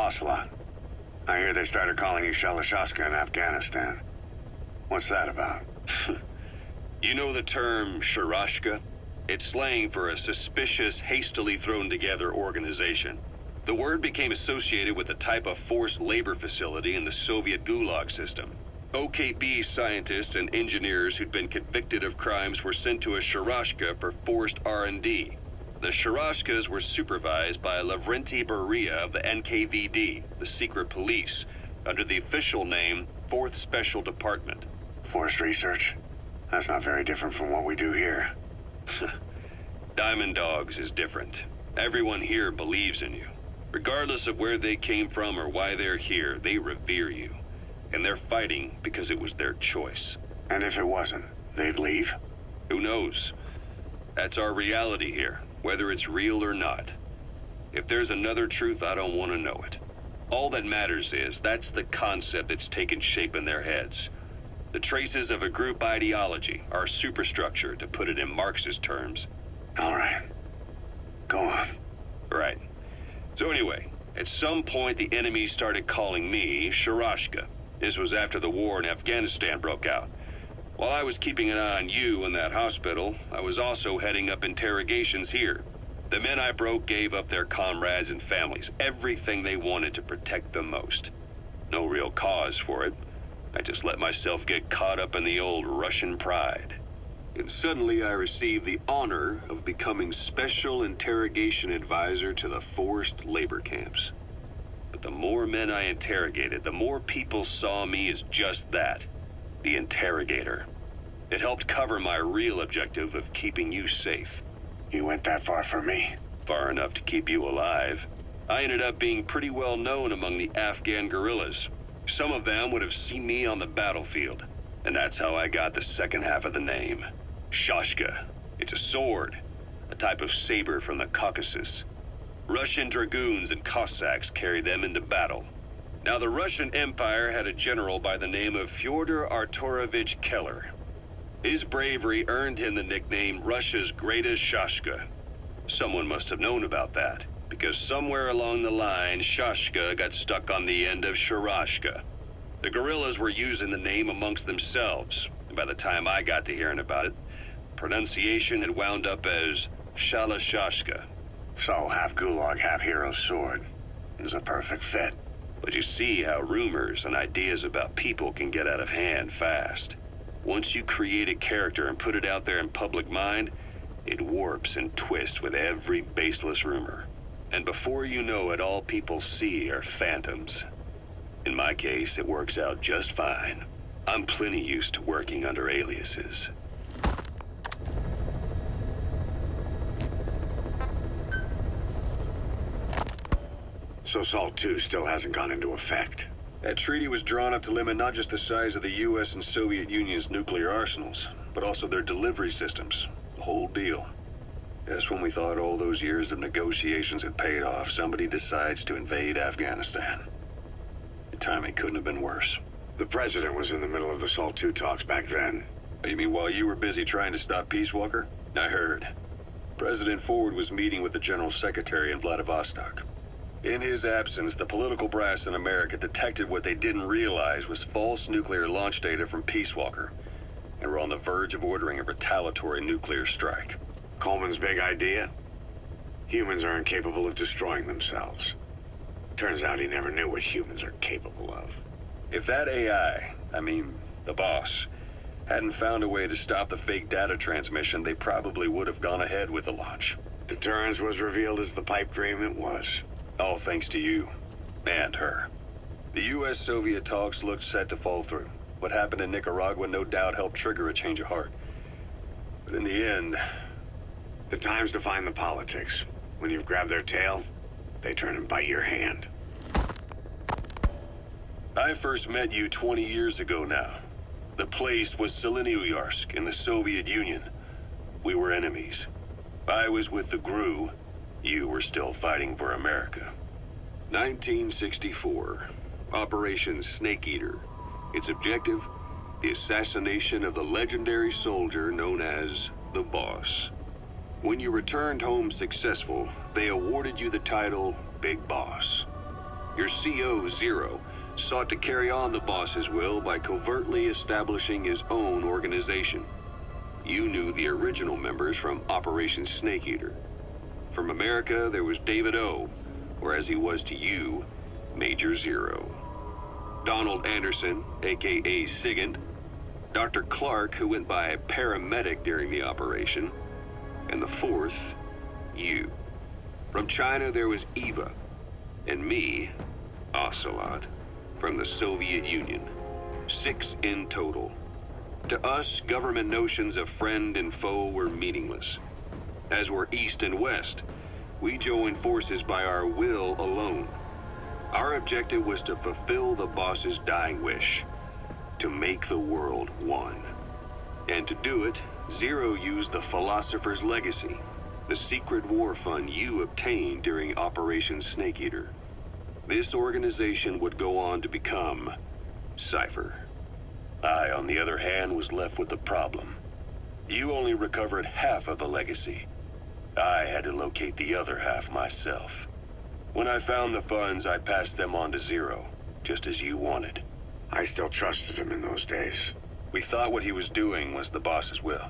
Ocelot. I hear they started calling you Shalashaska in Afghanistan. What's that about? You know the term Sharashka? It's slang for a suspicious, hastily thrown together organization. The word became associated with a type of forced labor facility in the Soviet Gulag system. OKB scientists and engineers who'd been convicted of crimes were sent to a Sharashka for forced R&D. The Sharashkas were supervised by Lavrenti Beria of the NKVD, the secret police, under the official name 4th Special Department. Forced research? That's not very different from what we do here. Diamond Dogs is different. Everyone here believes in you. Regardless of where they came from or why they're here, they revere you. And they're fighting because it was their choice. And if it wasn't, they'd leave? Who knows? That's our reality here, whether it's real or not. If there's another truth, I don't want to know it. All that matters is that's the concept that's taken shape in their heads. The traces of a group ideology, our superstructure, to put it in Marxist terms. All right. Go on. Right. So anyway, at some point the enemy started calling me Sharashka. This was after the war in Afghanistan broke out. While I was keeping an eye on you in that hospital, I was also heading up interrogations here. The men I broke gave up their comrades and families, everything they wanted to protect them most. No real cause for it. I just let myself get caught up in the old Russian pride. And suddenly I received the honor of becoming Special Interrogation Advisor to the forced labor camps. But the more men I interrogated, the more people saw me as just that, the interrogator. It helped cover my real objective of keeping you safe. You went that far for me? Far enough to keep you alive. I ended up being pretty well known among the Afghan guerrillas. Some of them would have seen me on the battlefield, and that's how I got the second half of the name. Shashka. It's a sword, a type of saber from the Caucasus. Russian dragoons and Cossacks carried them into battle. Now, the Russian Empire had a general by the name of Fyodor Arturovich Keller. His bravery earned him the nickname Russia's Greatest Shashka. Someone must have known about that, because somewhere along the line, Shashka got stuck on the end of Sharashka. The guerrillas were using the name amongst themselves, and by the time I got to hearing about it, pronunciation had wound up as Shalashashka. So, half Gulag, half Hero sword. Is a perfect fit. But you see how rumors and ideas about people can get out of hand fast. Once you create a character and put it out there in public mind, it warps and twists with every baseless rumor. And before you know it, all people see are phantoms. In my case, it works out just fine. I'm plenty used to working under aliases. So SALT II still hasn't gone into effect? That treaty was drawn up to limit not just the size of the U.S. and Soviet Union's nuclear arsenals, but also their delivery systems. The whole deal. Just when we thought all those years of negotiations had paid off, somebody decides to invade Afghanistan. The timing couldn't have been worse. The president was in the middle of the SALT II talks back then. You mean while you were busy trying to stop Peace Walker? I heard. President Ford was meeting with the General Secretary in Vladivostok. In his absence, the political brass in America detected what they didn't realize was false nuclear launch data from Peace Walker, and were on the verge of ordering a retaliatory nuclear strike. Coleman's big idea? Humans are incapable of destroying themselves. Turns out he never knew what humans are capable of. If that AI, the boss, hadn't found a way to stop the fake data transmission, they probably would have gone ahead with the launch. Deterrence was revealed as the pipe dream it was. All thanks to you. And her. The U.S.-Soviet talks looked set to fall through. What happened in Nicaragua no doubt helped trigger a change of heart. But in the end... The time's to find the politics. When you've grabbed their tail, they turn and bite your hand. I first met you 20 years ago now. The place was Selenouyarsk in the Soviet Union. We were enemies. I was with the GRU. You were still fighting for America. 1964. Operation Snake Eater. Its objective? The assassination of the legendary soldier known as the Boss. When you returned home successful, they awarded you the title Big Boss. Your CO, Zero, sought to carry on the boss's will by covertly establishing his own organization. You knew the original members from Operation Snake Eater. From America, there was David O, or as he was to you, Major Zero. Donald Anderson, aka Sigint. Dr. Clark, who went by paramedic during the operation. And the fourth, you. From China, there was Eva. And me, Ocelot, from the Soviet Union. 6 in total. To us, government notions of friend and foe were meaningless. As were East and West, we joined forces by our will alone. Our objective was to fulfill the boss's dying wish, to make the world one. And to do it, Zero used the Philosopher's Legacy, the secret war fund you obtained during Operation Snake Eater. This organization would go on to become Cypher. I, on the other hand, was left with the problem. You only recovered half of the legacy. I had to locate the other half myself. When I found the funds, I passed them on to Zero, just as you wanted. I still trusted him in those days. We thought what he was doing was the boss's will,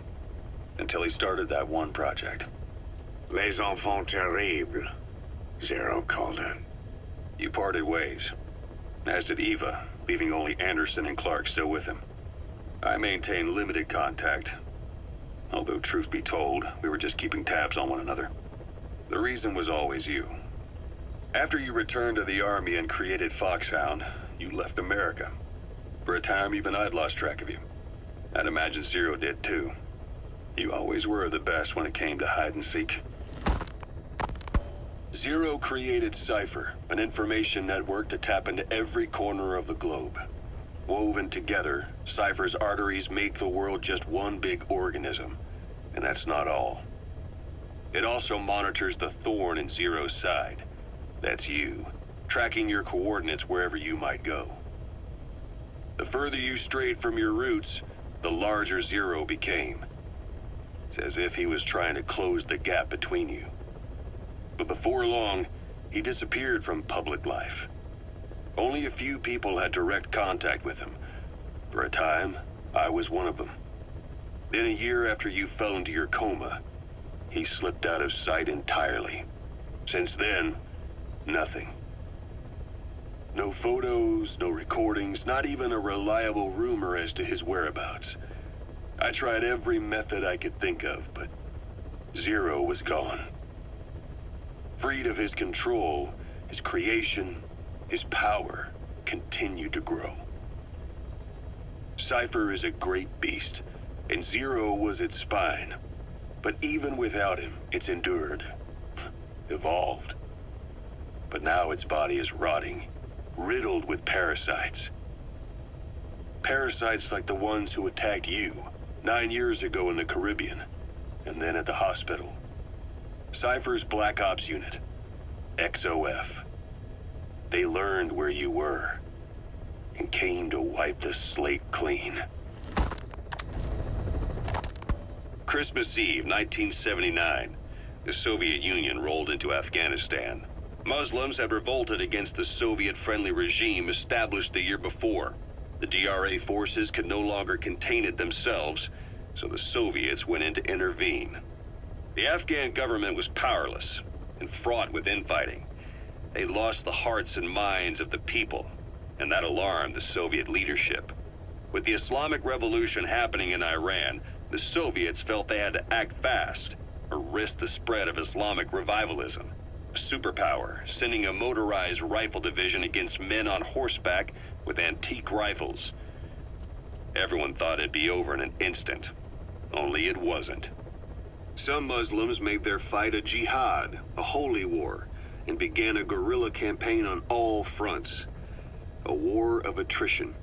until he started that one project. Les enfants terribles, Zero called it. You parted ways, as did Eva, leaving only Anderson and Clark still with him. I maintained limited contact, although truth be told, we were just keeping tabs on one another. The reason was always you. After you returned to the Army and created Foxhound, you left America. For a time, even I'd lost track of you. I'd imagine Zero did too. You always were the best when it came to hide and seek. Zero created Cypher, an information network to tap into every corner of the globe. Woven together, Cypher's arteries make the world just one big organism. And that's not all. It also monitors the thorn in Zero's side. That's you, tracking your coordinates wherever you might go. The further you strayed from your roots, the larger Zero became. It's as if he was trying to close the gap between you. But before long, he disappeared from public life. Only a few people had direct contact with him. For a time, I was one of them. Then a year after you fell into your coma, he slipped out of sight entirely. Since then, nothing. No photos, no recordings, not even a reliable rumor as to his whereabouts. I tried every method I could think of, but Zero was gone. Freed of his control, his creation, his power continued to grow. Cypher is a great beast, and Zero was its spine. But even without him, it's endured, evolved. But now its body is rotting, riddled with parasites. Parasites like the ones who attacked you 9 years ago in the Caribbean, and then at the hospital. Cypher's Black Ops Unit, XOF. They learned where you were, and came to wipe the slate clean. Christmas Eve, 1979. The Soviet Union rolled into Afghanistan. Muslims had revolted against the Soviet-friendly regime established the year before. The DRA forces could no longer contain it themselves, so the Soviets went in to intervene. The Afghan government was powerless and fraught with infighting. They lost the hearts and minds of the people, and that alarmed the Soviet leadership. With the Islamic Revolution happening in Iran, the Soviets felt they had to act fast or risk the spread of Islamic revivalism. A superpower, sending a motorized rifle division against men on horseback with antique rifles. Everyone thought it'd be over in an instant, only it wasn't. Some Muslims made their fight a jihad, a holy war, and began a guerrilla campaign on all fronts. A war of attrition.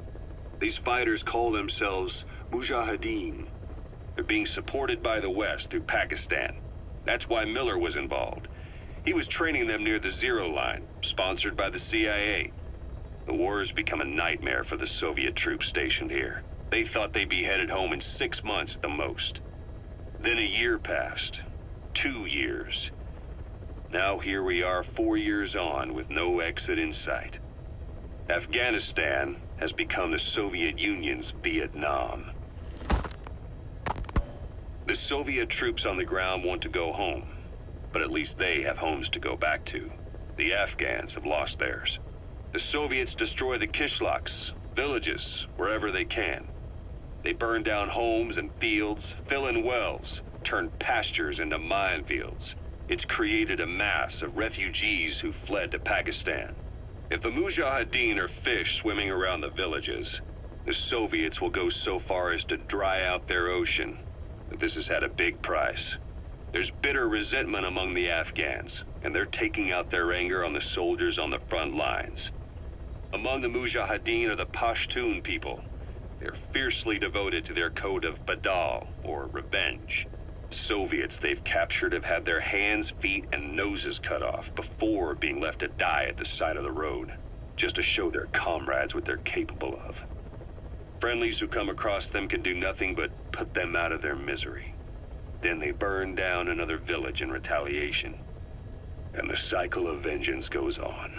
These fighters call themselves Mujahideen. They're being supported by the West through Pakistan. That's why Miller was involved. He was training them near the Zero Line, sponsored by the CIA. The war has become a nightmare for the Soviet troops stationed here. They thought they'd be headed home in 6 months at the most. Then a year passed. 2 years. Now here we are 4 years on with no exit in sight. Afghanistan has become the Soviet Union's Vietnam. The Soviet troops on the ground want to go home, but at least they have homes to go back to. The Afghans have lost theirs. The Soviets destroy the kishlaks, villages, wherever they can. They burn down homes and fields, fill in wells, turn pastures into minefields. It's created a mass of refugees who fled to Pakistan. If the Mujahideen are fish swimming around the villages, the Soviets will go so far as to dry out their ocean. But this has had a big price. There's bitter resentment among the Afghans, and they're taking out their anger on the soldiers on the front lines. Among the Mujahideen are the Pashtun people. They're fiercely devoted to their code of Badal, or revenge. Soviets they've captured have had their hands, feet, and noses cut off before being left to die at the side of the road, just to show their comrades what they're capable of. Friendlies who come across them can do nothing but put them out of their misery. Then they burn down another village in retaliation. And the cycle of vengeance goes on.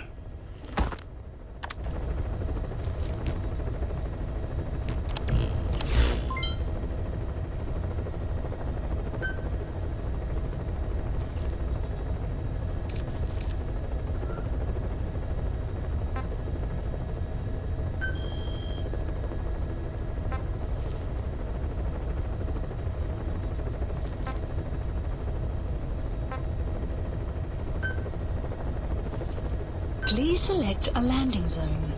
Please select a landing zone.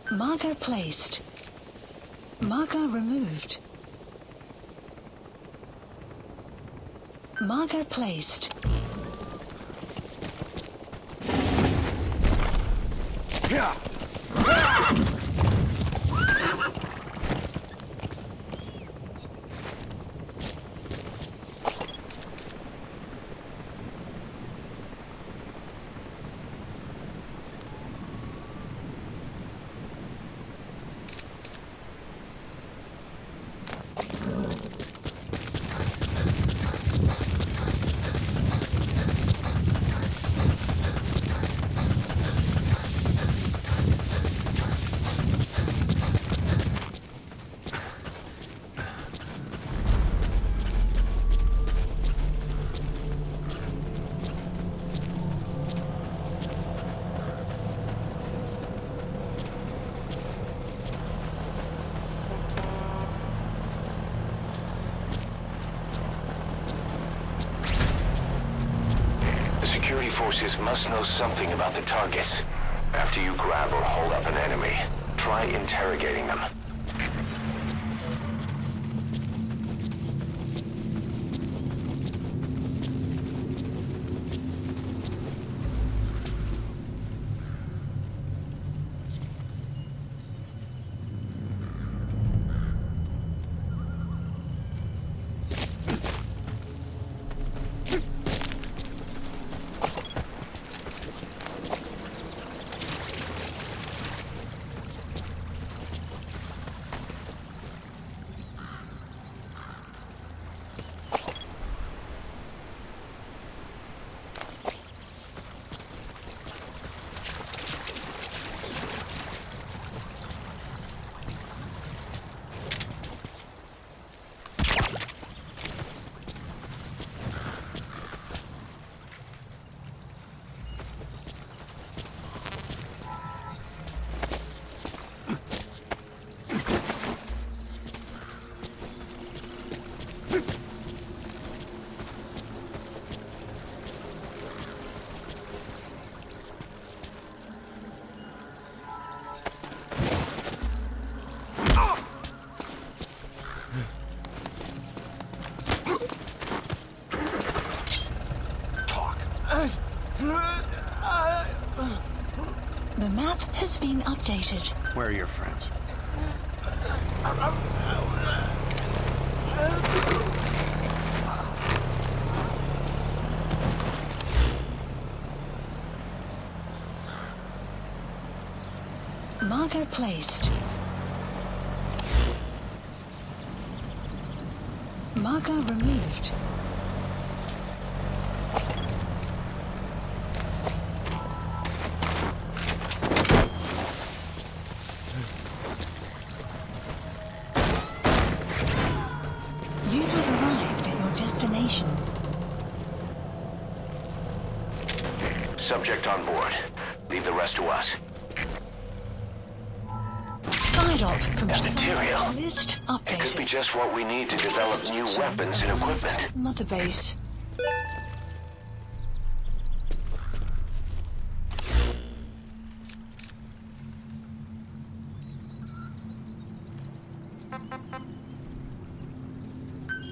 Marker placed. Marker removed. Marker placed. Yeah. Security forces must know something about the targets. After you grab or hold up an enemy, try interrogating them. The map has been updated. Where are your friends? Marker placed. Marker removed. You have arrived at your destination. Subject on board. Leave the rest to us. Side-op Material. list It could be updated. just what we need to develop new weapons and equipment. Mother base.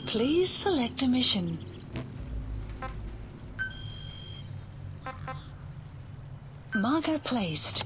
Please select a mission. Marker placed.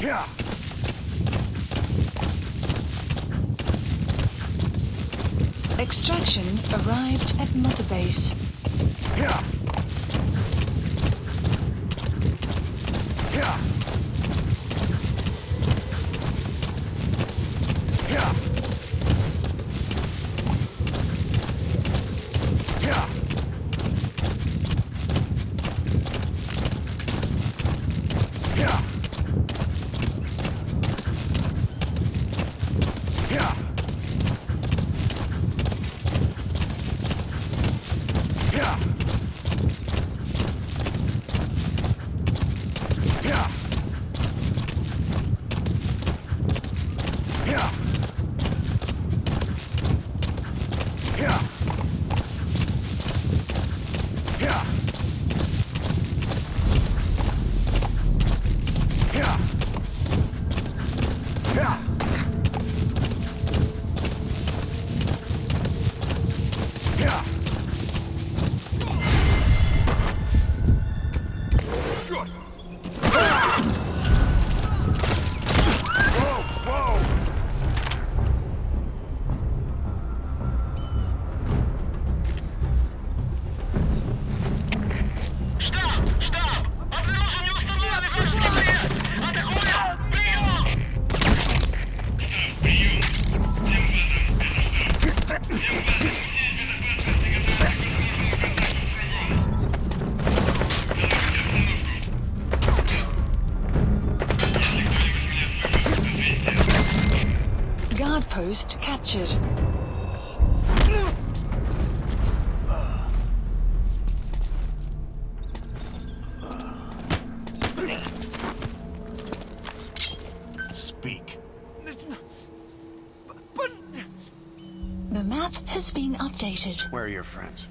Yeah. Extraction arrived at Mother base. Yeah. Yeah. Yeah. Yeah. Yeah. Yeah. Yeah. Yeah. Yeah. Yeah. Yeah. Yeah. Yeah. Yeah. Whoa, whoa. Штаб! Штаб! Обнаружен неустановленный форс-протест! Атакуем! Прием! Guard post captured. Speak. The map has been updated. Where are your friends?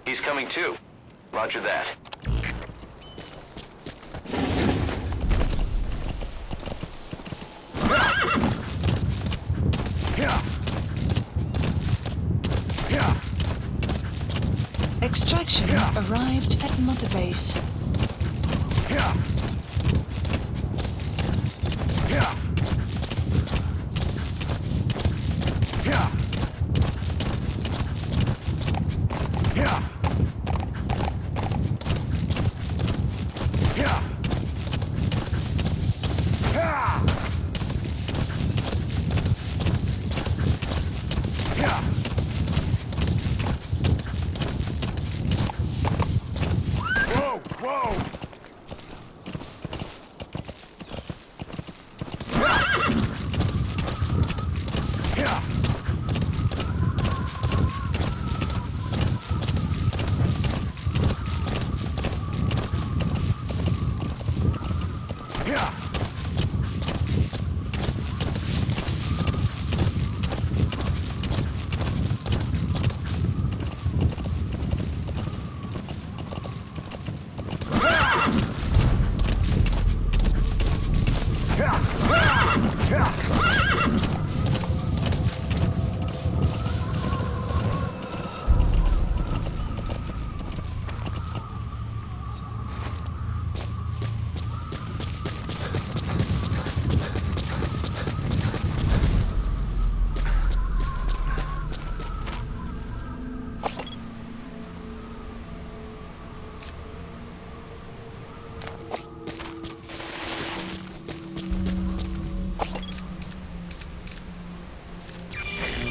He's coming too. Roger that. Arrived at Mother Base.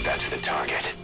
That's the target.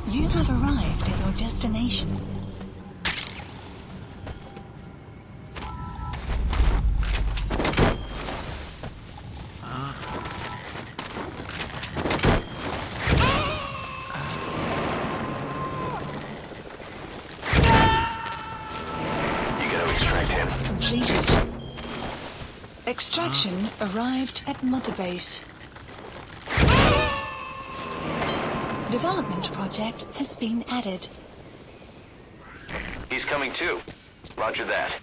You have arrived at your destination. Completed. Extraction arrived at Mother Base. Development project has been added. He's coming too. Roger that.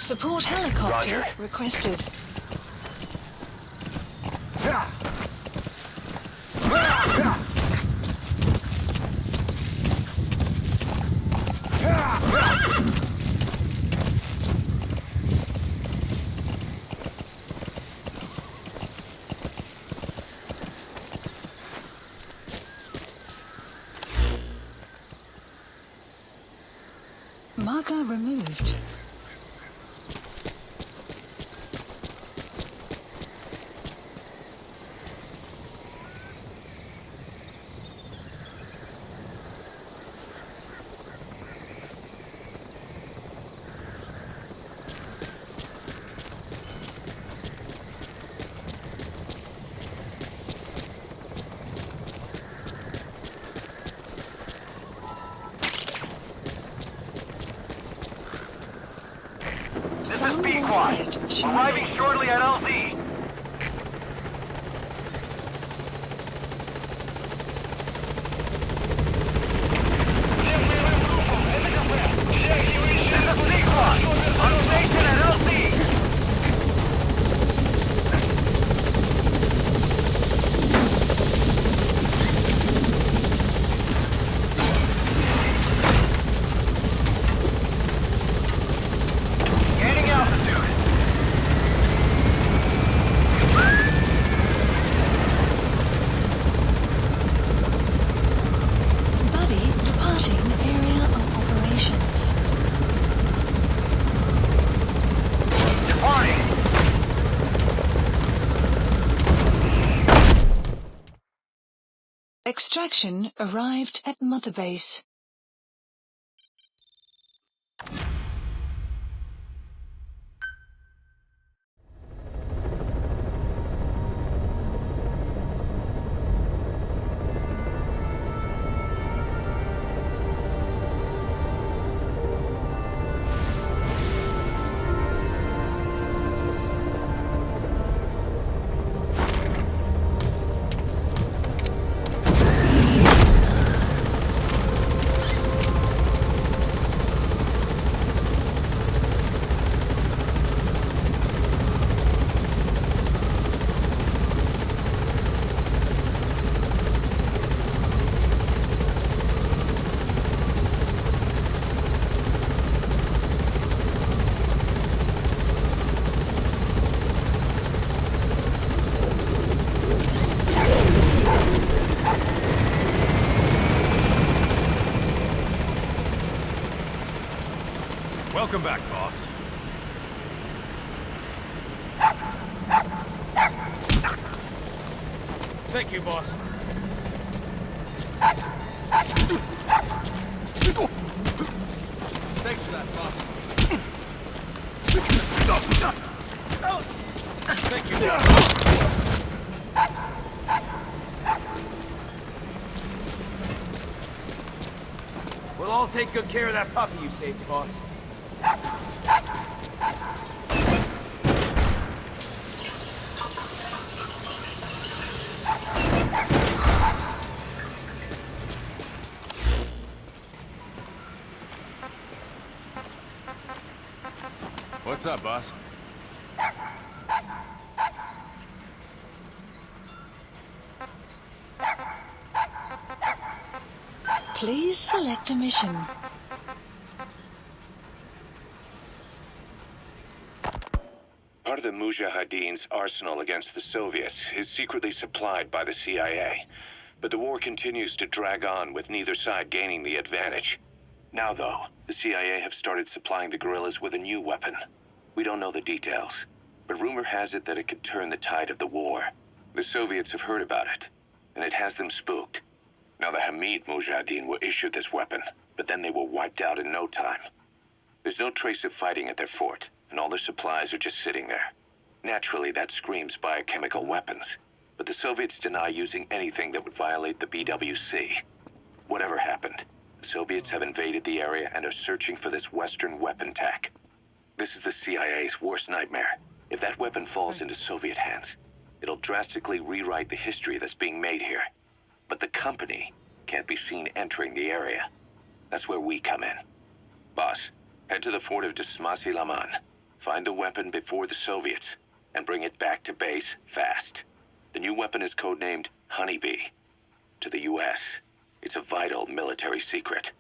Support helicopter Roger. requested. Marker removed. This is B-Quad. Arriving shortly at LZ. This is B-Quad. On station at LZ. Gaining altitude. Buddy departing area of operations. Departing. Extraction arrived at Mother Base. Welcome back, boss. Thank you, boss. Thanks for that, boss. Thank you, boss. We'll all take good care of that puppy you saved, boss. What's up, boss? Please select a mission. Part of the Mujahideen's arsenal against the Soviets is secretly supplied by the CIA. But the war continues to drag on with neither side gaining the advantage. Now, though, the CIA have started supplying the guerrillas with a new weapon. We don't know the details, but rumor has it that it could turn the tide of the war. The Soviets have heard about it, and it has them spooked. Now the Hamid Mujahideen were issued this weapon, but then they were wiped out in no time. There's no trace of fighting at their fort, and all their supplies are just sitting there. Naturally, that screams biochemical weapons, but the Soviets deny using anything that would violate the BWC. Whatever happened, the Soviets have invaded the area and are searching for this Western weapon tech. This is the CIA's worst nightmare. If that weapon falls into Soviet hands, it'll drastically rewrite the history that's being made here. But the company can't be seen entering the area. That's where we come in. Boss, head to the fort of Desmasi Laman. Find the weapon before the Soviets, and bring it back to base fast. The new weapon is codenamed Honeybee. To the U.S., it's a vital military secret.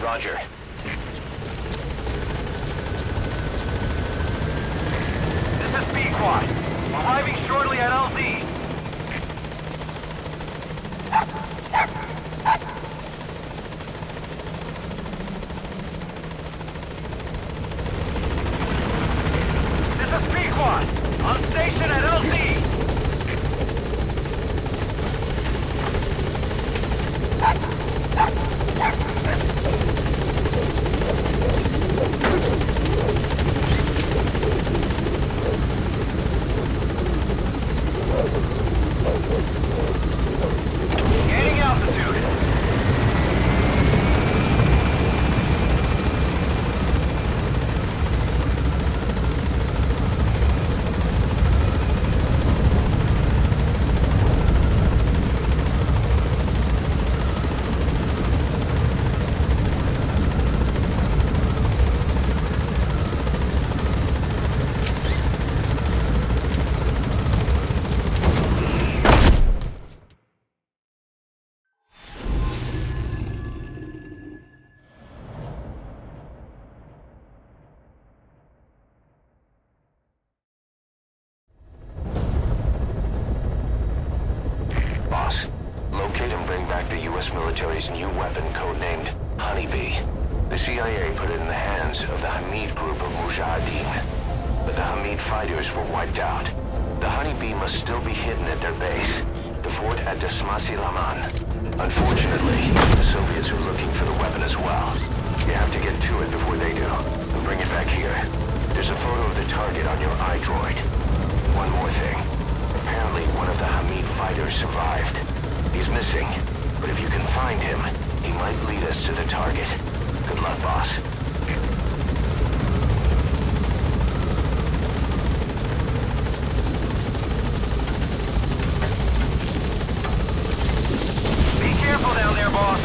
Roger. This is B-Quad. Arriving shortly at LZ. This is B-Quad. On station at LZ. Gaining altitude. Boss, locate and bring back the U.S. military's new weapon codenamed Honeybee. The CIA put it in the hands of the Hamid group of Mujahideen, but the Hamid fighters were wiped out. The Honeybee must still be hidden at their base, the fort at Desmasi Laman. Unfortunately, the Soviets are looking for the weapon as well. You have to get to it before they do, and bring it back here. There's a photo of the target on your iDroid. One more thing. Apparently, one of the Hamid fighters survived. He's missing, but if you can find him, he might lead us to the target. Good luck, boss. Be careful down there, boss.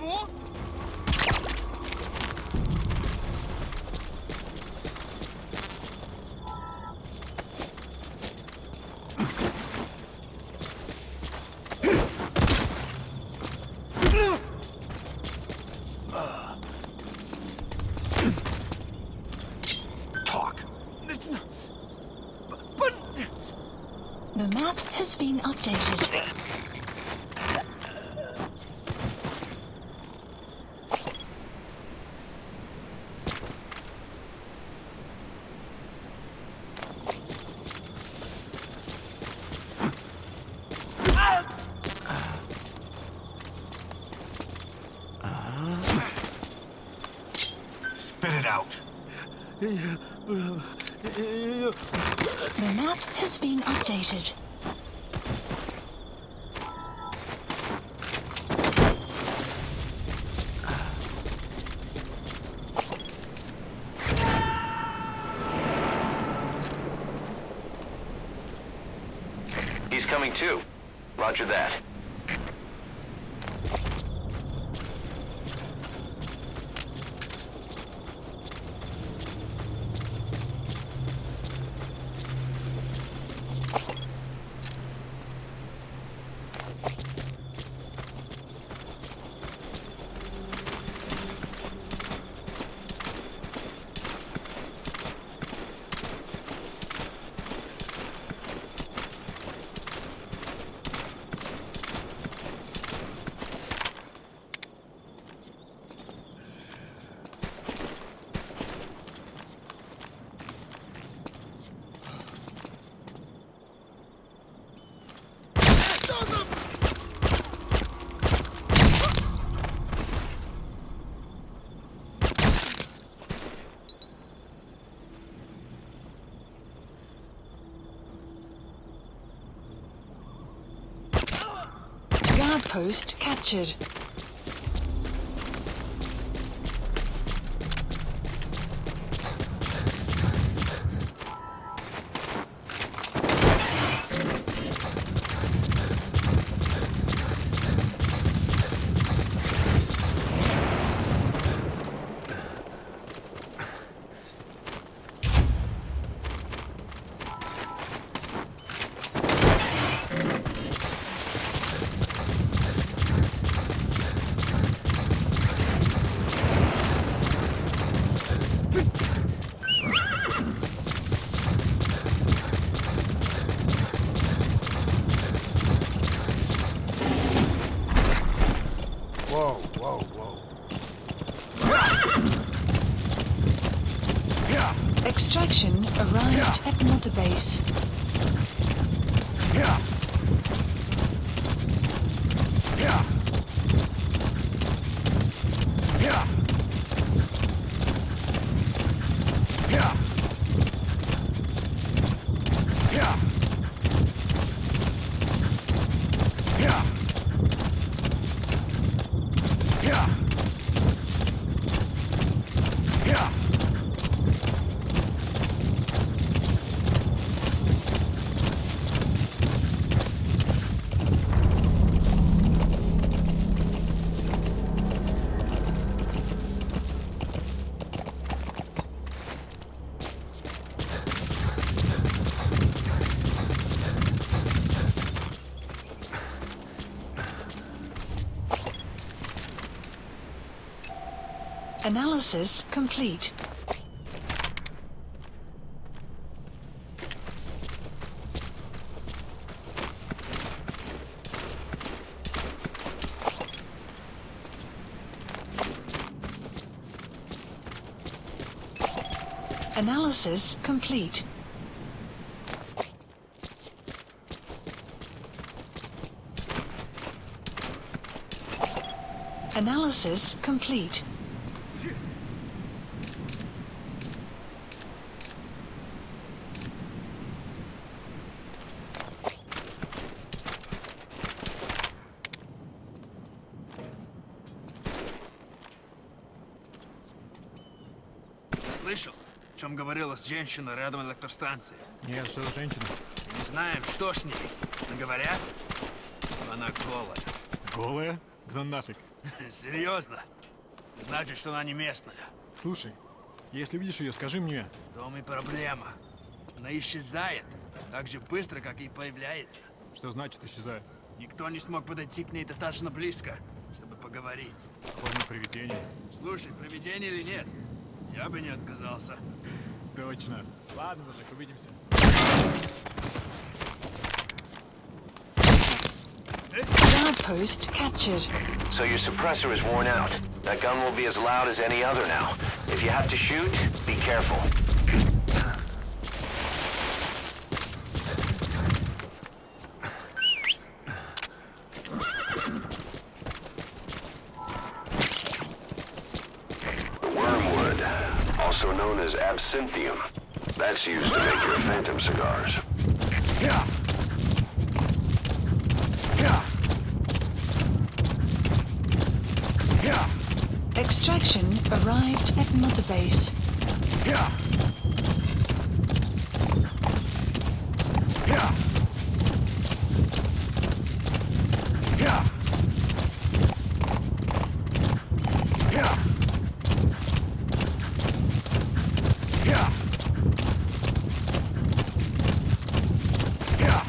Чего? The map has been updated. Spit it out. The map has been updated. He's coming too. Roger that. Guard post captured. Whoa, whoa, whoa. Extraction arrived at Mother Base. Analysis complete. Analysis complete. Analysis complete. Слышал, о чем говорила женщина рядом электростанции? Нет, что за женщина? Не знаем, что с ней. Но говорят, она голая. Голая? Да нафиг. Серьезно? Значит, что она не местная. Слушай, если видишь ее, скажи мне. В том и проблема. Она исчезает так же быстро, как и появляется. Что значит исчезает? Никто не смог подойти к ней достаточно близко, чтобы поговорить. Форма привидения. Слушай, привидение или нет, я бы не отказался. Точно. Ладно, мужик, увидимся. Outpost captured. So your suppressor is worn out. That gun will be as loud as any other now. If you have to shoot, be careful. The wormwood, also known as absinthium. That's used to make your phantom cigars. Yeah. Yeah. Yeah. Extraction arrived at Mother Base. Yeah. Yeah. Yeah. Yeah. Yeah. Yeah.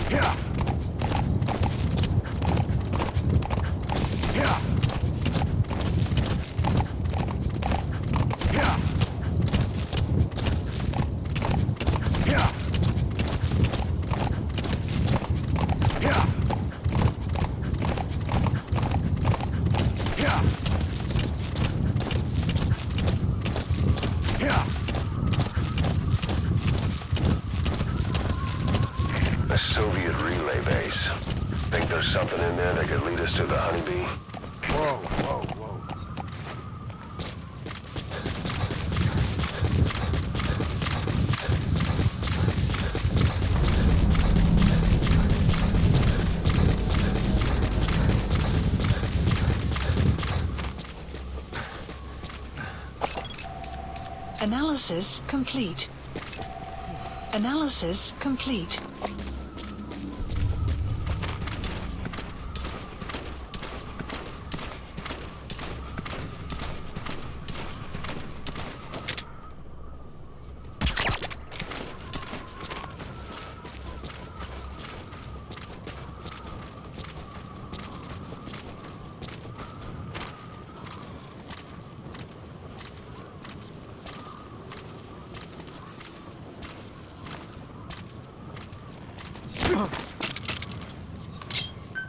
Yeah. Yeah. Yeah. Yeah. Yeah. Yeah. Yeah. A Soviet relay base. Think there's something in there that could lead us to the honeybee? Whoa, whoa, whoa. Analysis complete. Analysis complete.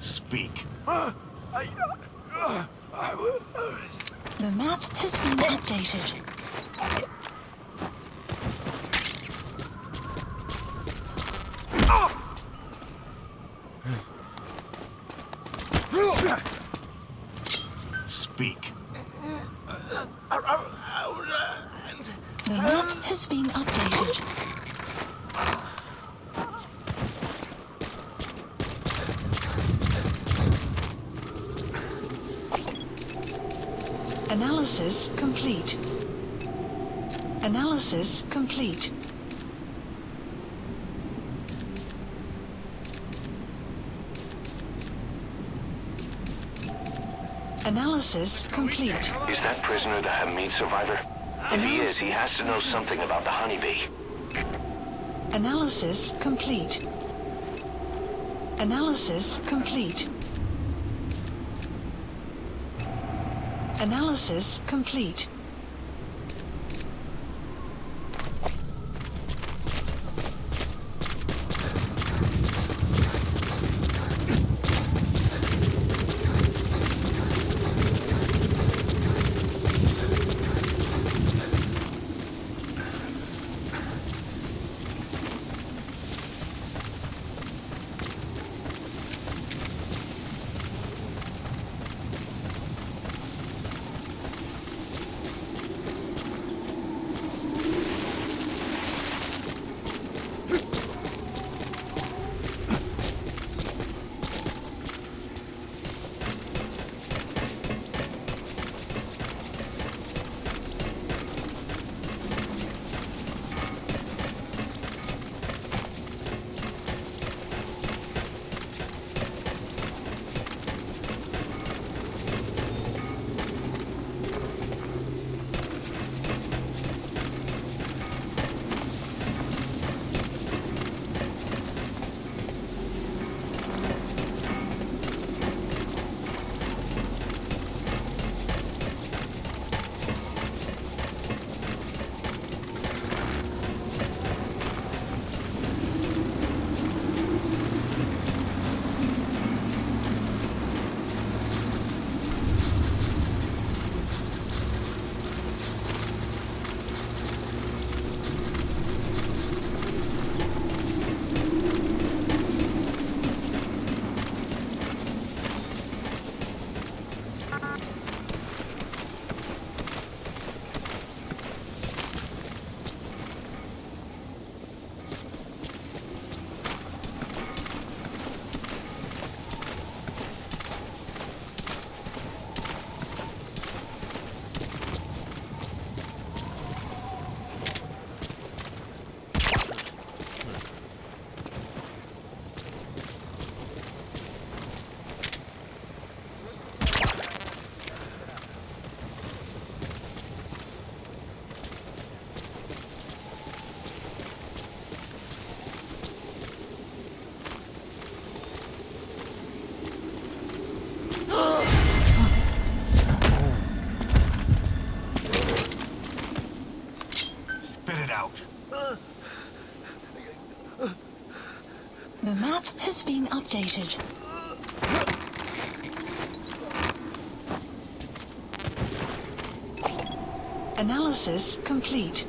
Speak. The map has been updated. Speak. The map has been updated. Analysis complete. Analysis complete. Analysis complete. Is that prisoner the Hamid survivor? If he is, he has to know something about the honeybee. Analysis complete. Analysis complete. Analysis complete. been updated. Analysis complete.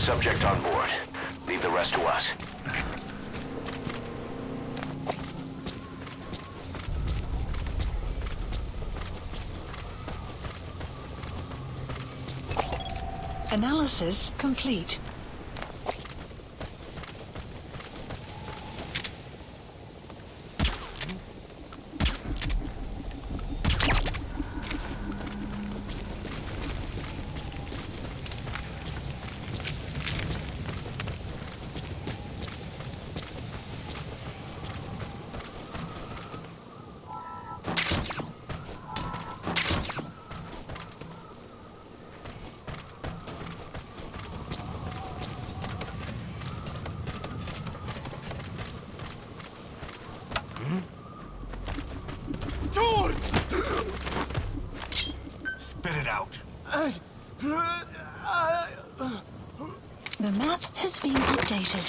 Subject on board. Leave the rest to us. Analysis complete. Spit it out. The map has been updated.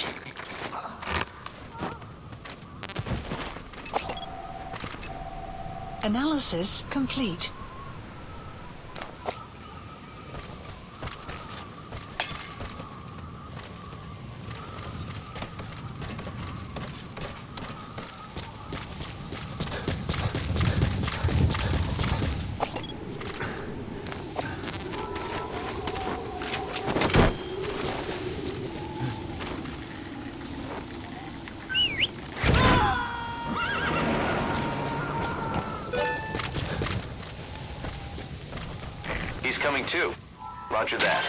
Analysis complete. He's coming too. Roger that.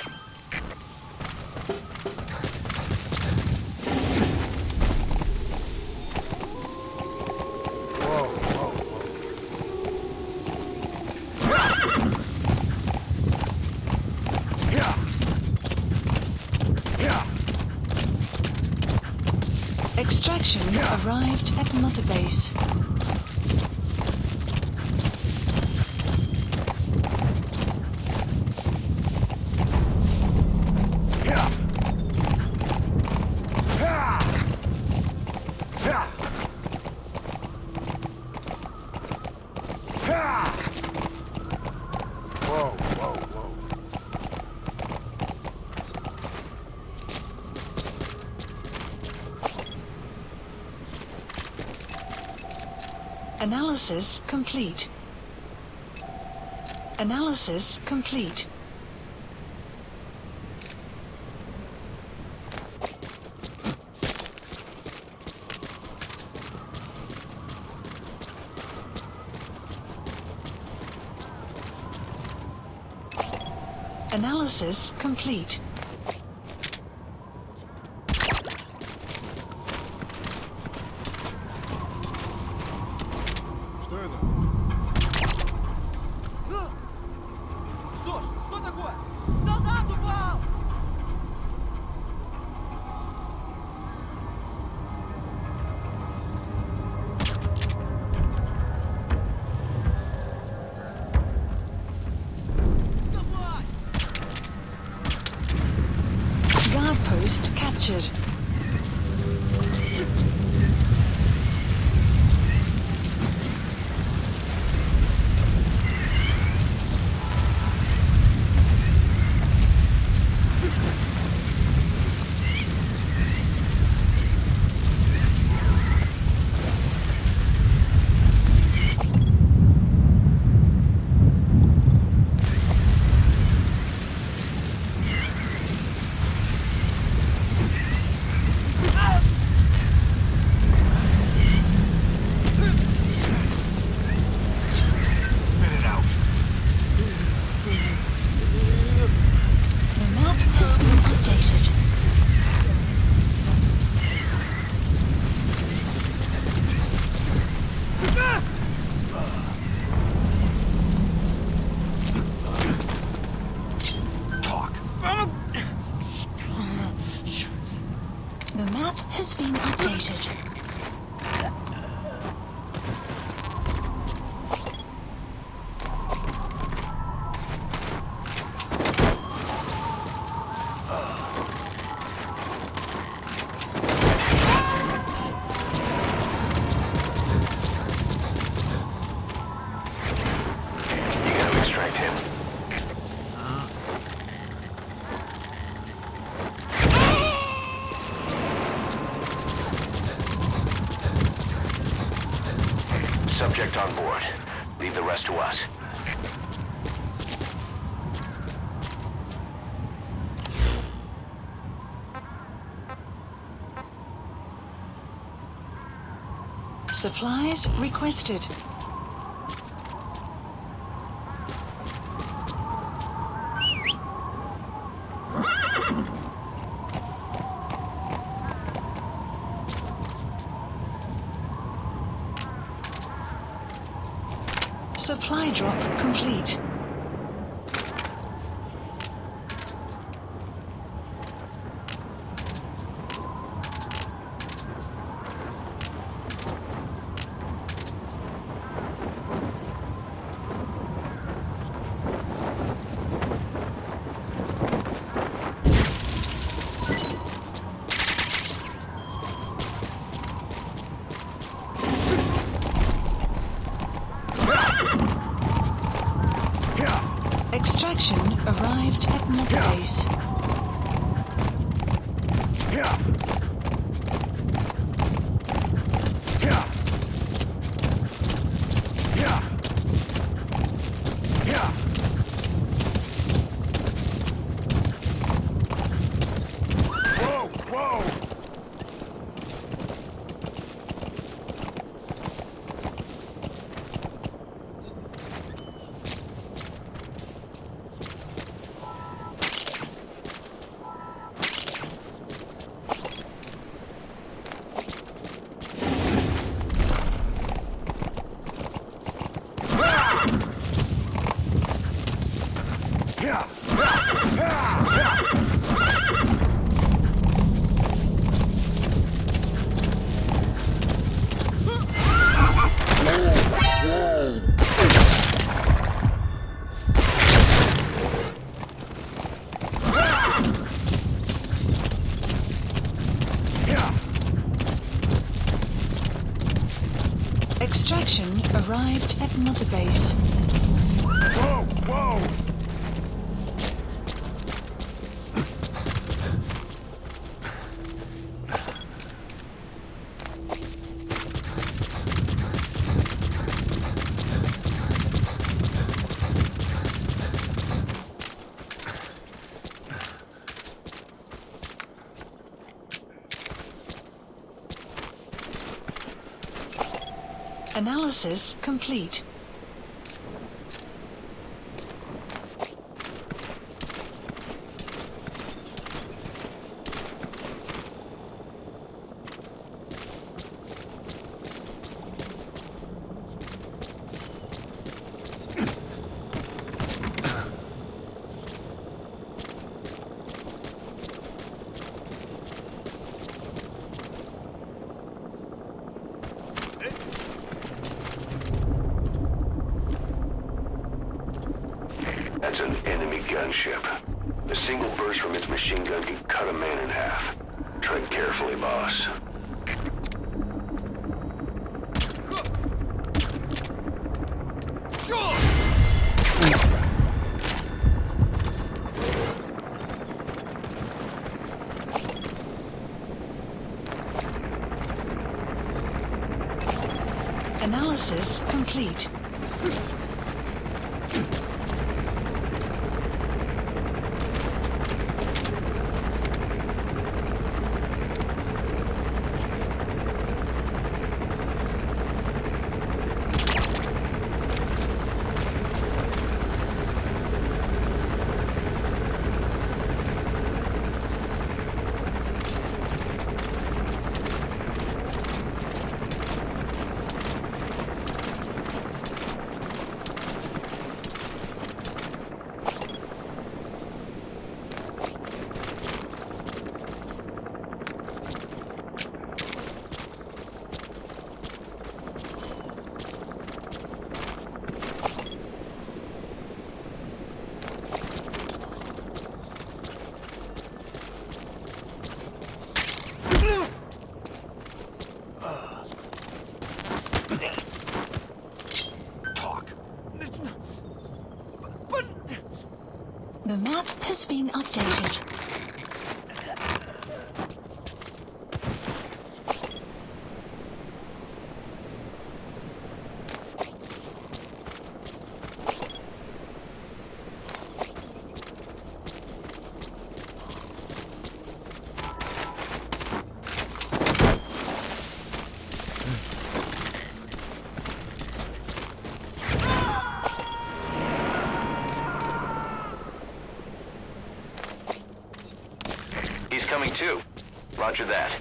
Extraction arrived at Mother Base. Analysis complete. Analysis complete. Analysis complete. Что это? Что ж, что такое? Солдат упал! Guard post captured. The map has been updated. The map has been updated. You gotta extract him. Subject on board. Leave the rest to us. Supplies requested. Supply drop complete. Extraction arrived at Mother Base. Extraction arrived at Mother Base. Analysis complete. It's an enemy gunship. A single burst from its machine gun can cut a man in half. Tread carefully, boss. Analysis complete. The map has been updated. He's coming too. Roger that.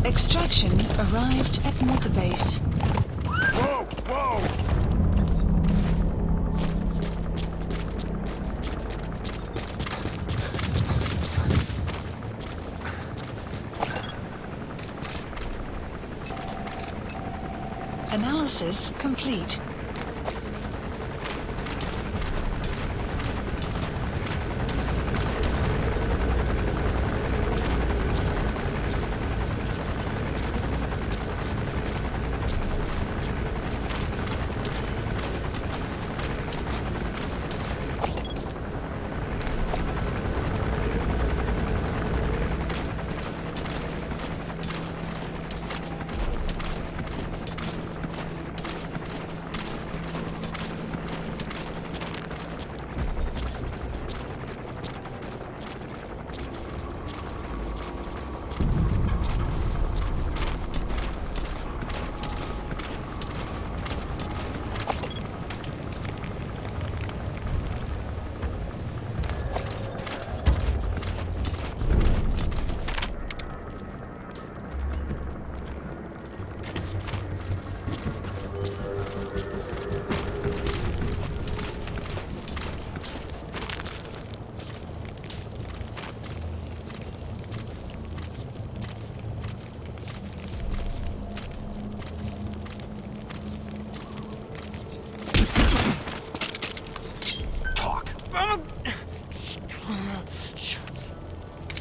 Extraction arrived at Mother Base. Whoa, whoa! Analysis complete.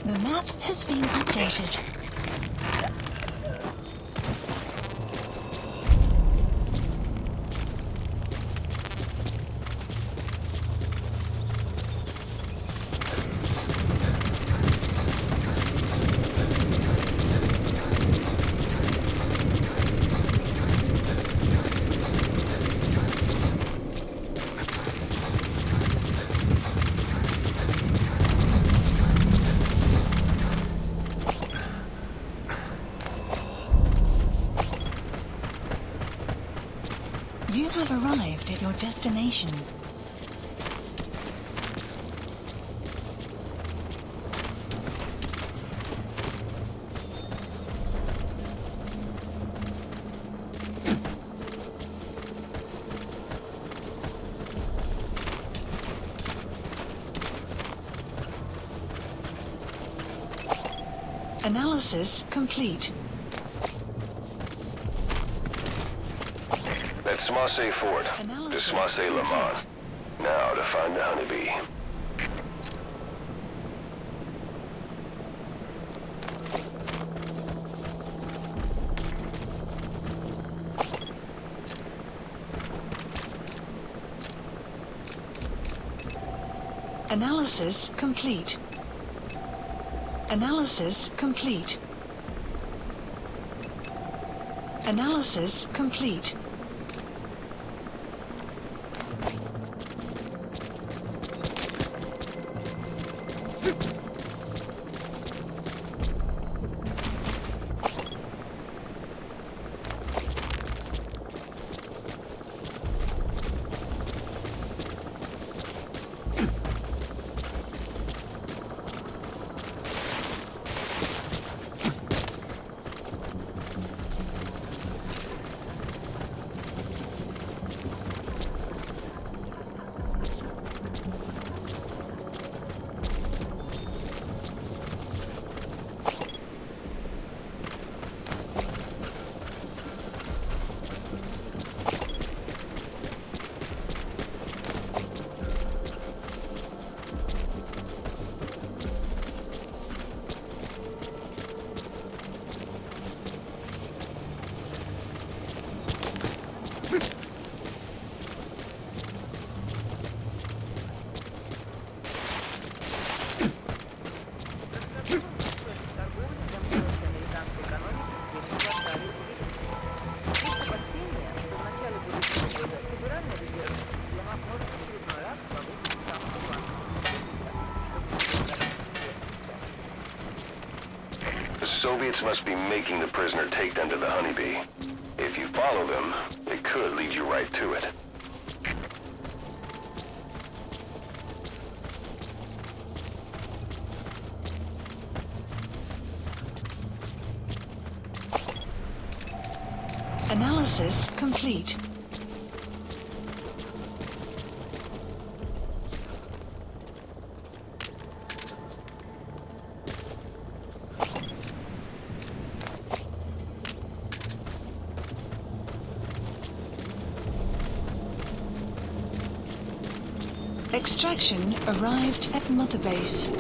The map has been updated. arrived at your destination. Analysis complete. That's Smasse Fort, to Analysis Smasse Lamont. Now to find the honeybee. Analysis complete. Analysis complete. Analysis complete. The Soviets must be making the prisoner take them to the honeybee. If you follow them, it could lead you right to it. Analysis complete. Extraction arrived at Mother Base.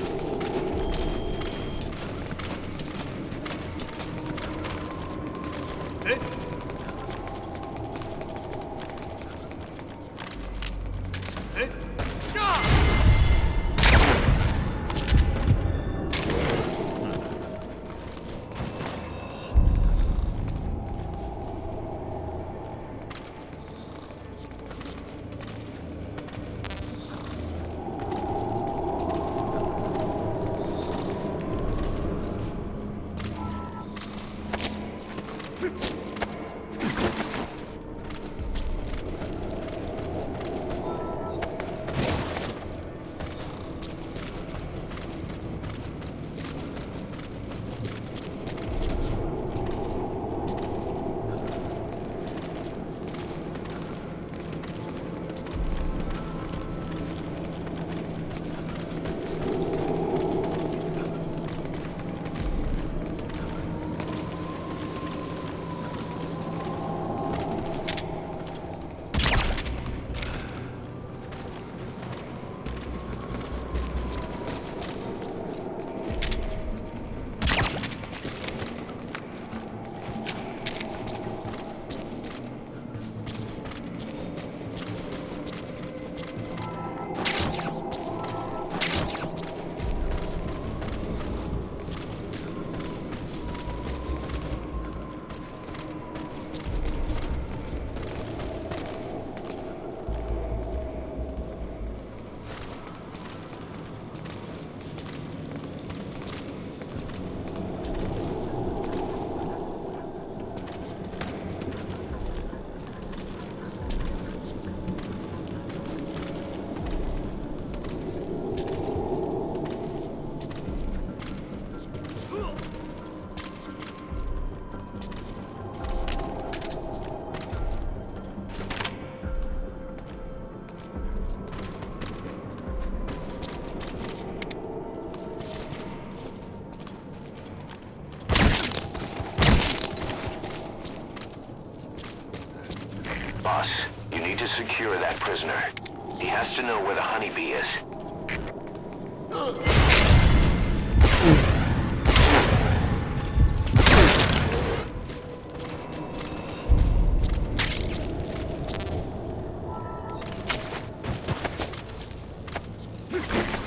secure that prisoner. He has to know where the honeybee is.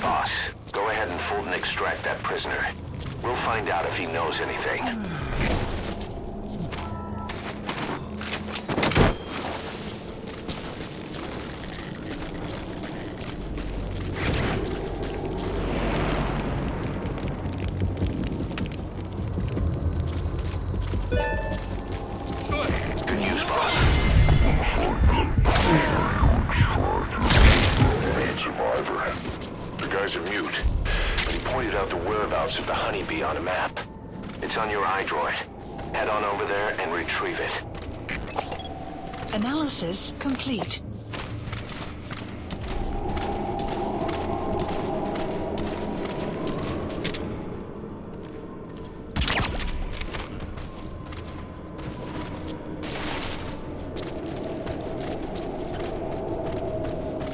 Boss, go ahead and Fulton extract that prisoner. We'll find out if he knows anything. Of the honeybee on a map. It's on your iDroid. Head on over there and retrieve it. Analysis complete.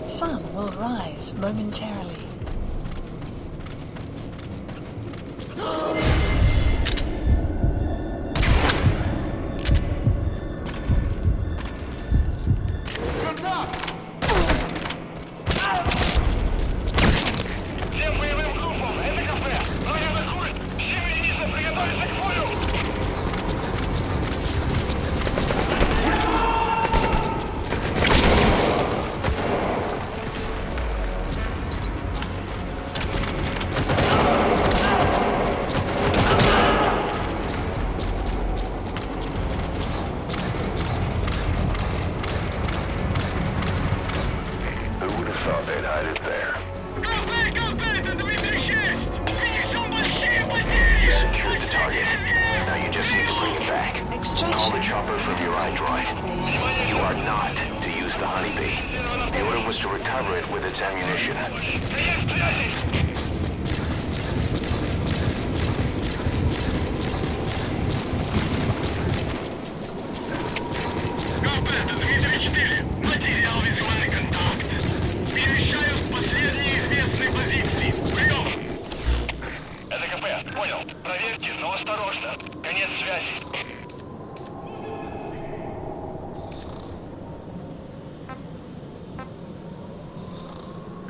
Sun will rise momentarily.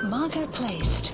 Marker placed.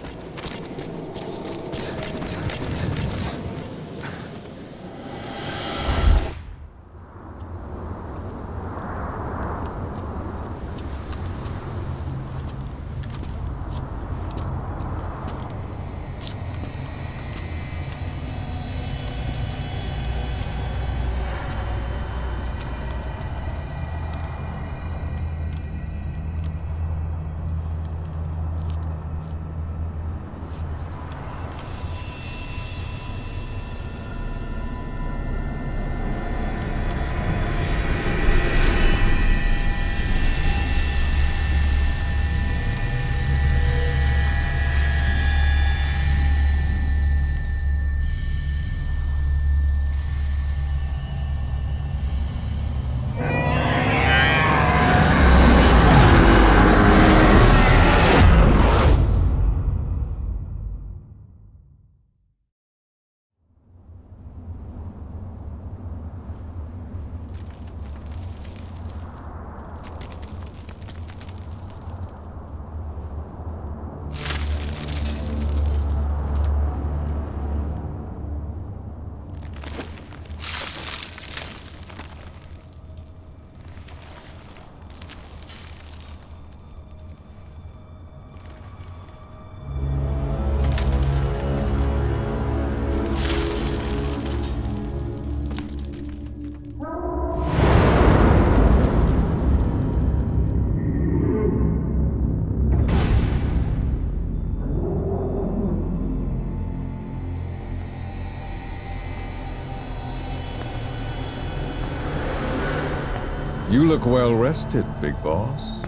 You look well rested, big boss.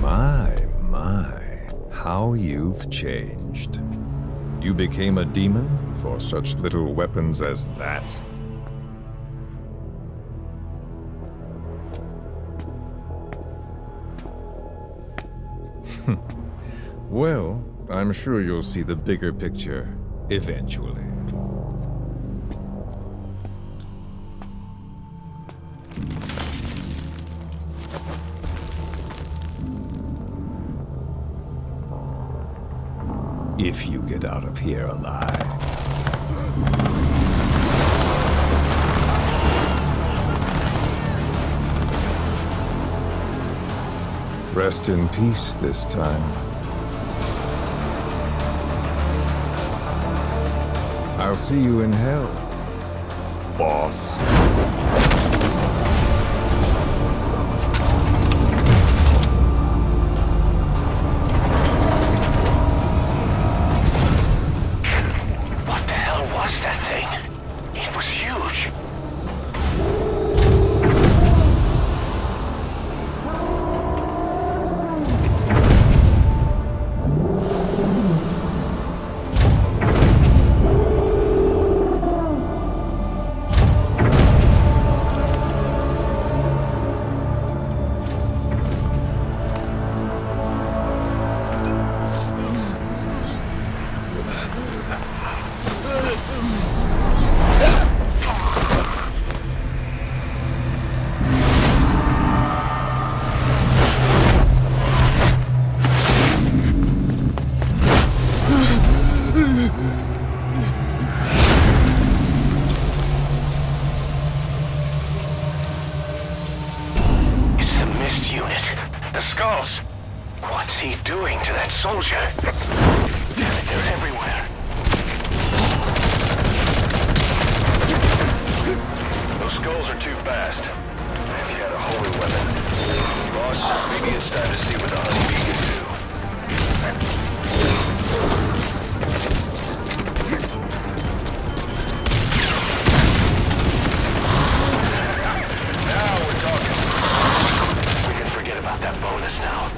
My, how you've changed. You became a demon for such little weapons as that? Well, I'm sure you'll see the bigger picture eventually. If you get out of here alive. Rest in peace this time. I'll see you in hell, boss. What the hell was that thing? It was huge. What's he doing to that soldier? Damn it, they're everywhere. Those skulls are too fast. If you had a holy weapon. Boss, maybe it's time to see what the honeybee can do. Now we're talking. We can forget about that bonus now.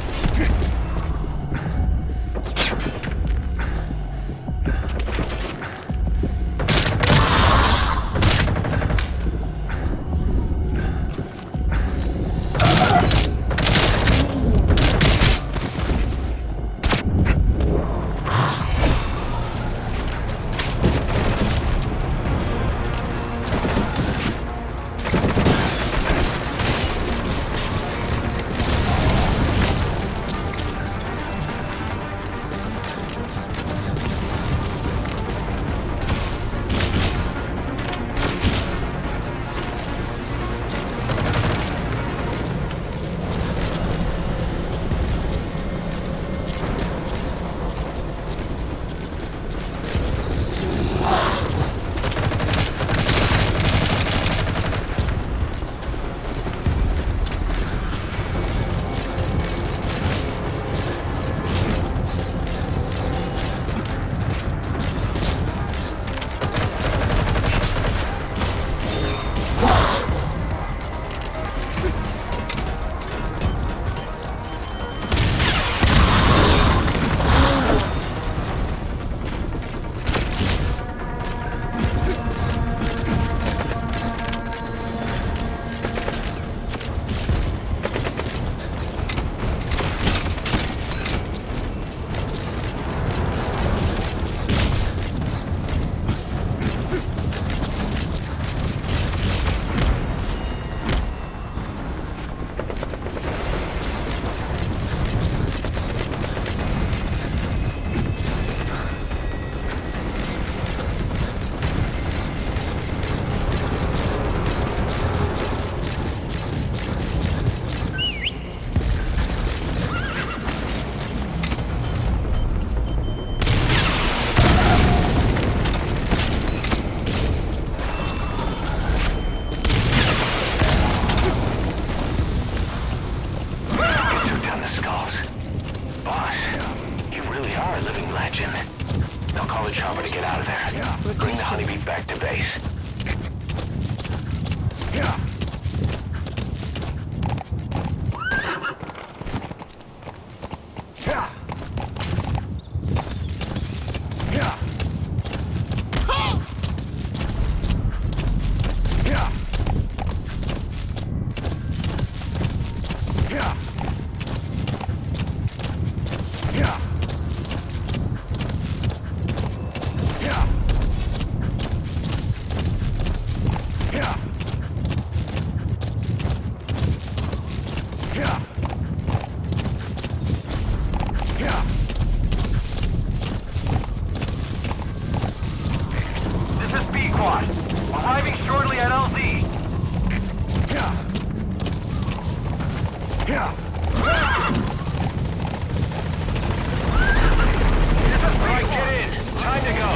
Alright, get in. Time to go.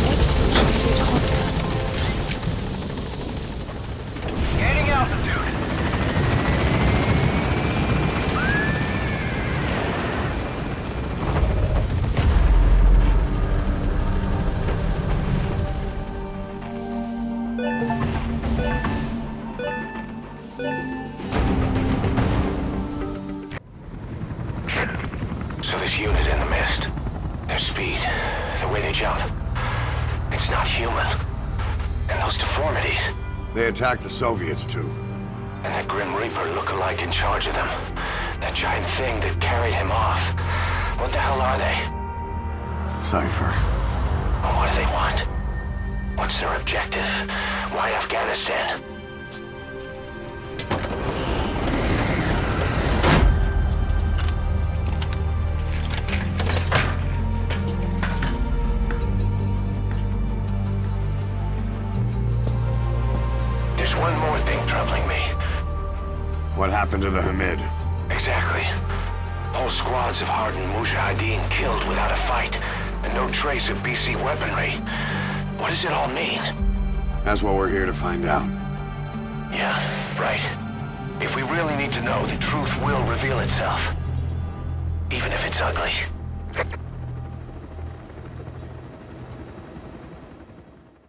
Exfiltrated Hudson. Gaining altitude. So this unit in the mist, their speed, the way they jump, it's not human. And those deformities, They attacked the Soviets, too. and that Grim Reaper look-alike in charge of them. That giant thing that carried him off. What the hell are they? Cypher. And what do they want? What's their objective? Why Afghanistan? There's one more thing troubling me. What happened to the Hamid? Exactly. Whole squads of hardened Mujahideen killed without a fight, and no trace of BC weaponry. What does it all mean? That's what we're here to find out. Yeah, right. If we really need to know, the truth will reveal itself. Even if it's ugly.